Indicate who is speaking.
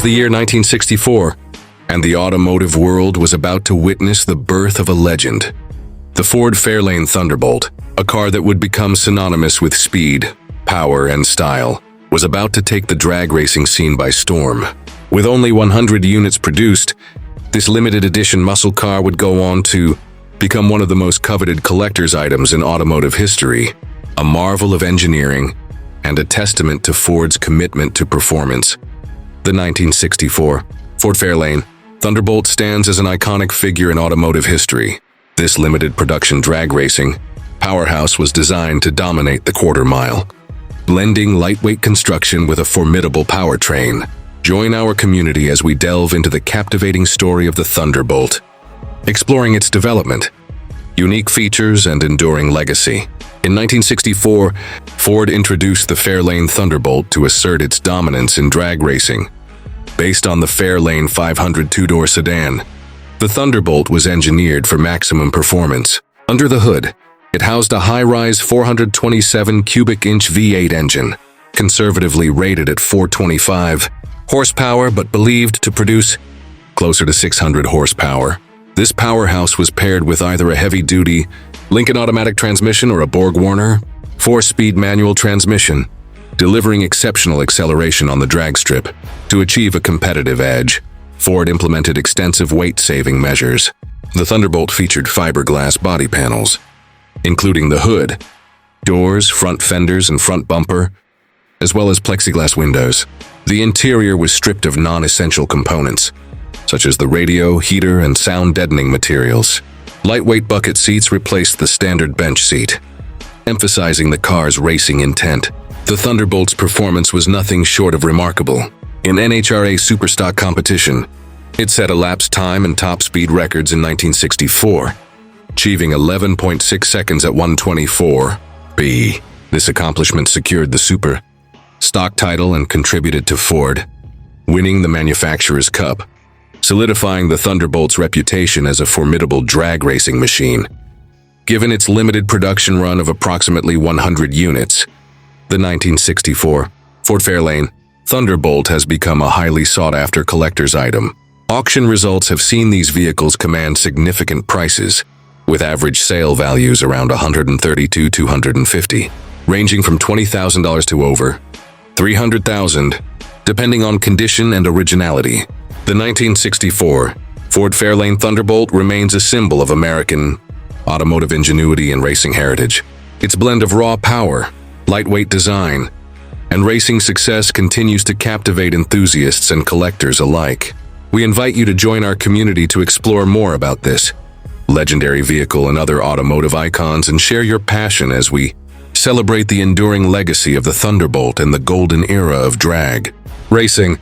Speaker 1: the year 1964, and the automotive world was about to witness the birth of a legend. The Ford Fairlane Thunderbolt, a car that would become synonymous with speed, power, and style, was about to take the drag racing scene by storm. With only 100 units produced, this limited edition muscle car would go on to become one of the most coveted collector's items in automotive history, a marvel of engineering and a testament to Ford's commitment to performance. The 1964 Ford Fairlane Thunderbolt stands as an iconic figure in automotive history. This limited production drag racing powerhouse was designed to dominate the quarter mile, blending lightweight construction with a formidable powertrain. Join our community as we delve into the captivating story of the Thunderbolt, exploring its development, unique features, and enduring legacy. In 1964, Ford introduced the Fairlane Thunderbolt to assert its dominance in drag racing. Based on the Fairlane 500 two-door sedan, the Thunderbolt was engineered for maximum performance. Under the hood, it housed a high-rise 427 cubic inch V8 engine, conservatively rated at 425 horsepower but believed to produce closer to 600 horsepower. This powerhouse was paired with either a heavy-duty Lincoln automatic transmission or a Borg-Warner 4-speed manual transmission, delivering exceptional acceleration on the drag strip. To achieve a competitive edge, Ford implemented extensive weight-saving measures. The Thunderbolt featured fiberglass body panels, including the hood, doors, front fenders, and front bumper, as well as plexiglass windows. The interior was stripped of non-essential components, such as the radio, heater, and sound-deadening materials. Lightweight bucket seats replaced the standard bench seat, emphasizing the car's racing intent. The Thunderbolt's performance was nothing short of remarkable. In NHRA Super Stock competition, it set elapsed time and top speed records in 1964, achieving 11.6 seconds at 124.b. This accomplishment secured the Super Stock title and contributed to Ford winning the Manufacturers' Cup, solidifying the Thunderbolt's reputation as a formidable drag racing machine. Given its limited production run of approximately 100 units, the 1964 Ford Fairlane Thunderbolt has become a highly sought-after collector's item. Auction results have seen these vehicles command significant prices, with average sale values around $130,000 to $250,000, ranging from $20,000 to over $300,000, depending on condition and originality. The 1964 Ford Fairlane Thunderbolt remains a symbol of American automotive ingenuity and racing heritage. Its blend of raw power, lightweight design, and racing success continues to captivate enthusiasts and collectors alike. We invite you to join our community to explore more about this legendary vehicle and other automotive icons and share your passion as we celebrate the enduring legacy of the Thunderbolt and the golden era of drag racing.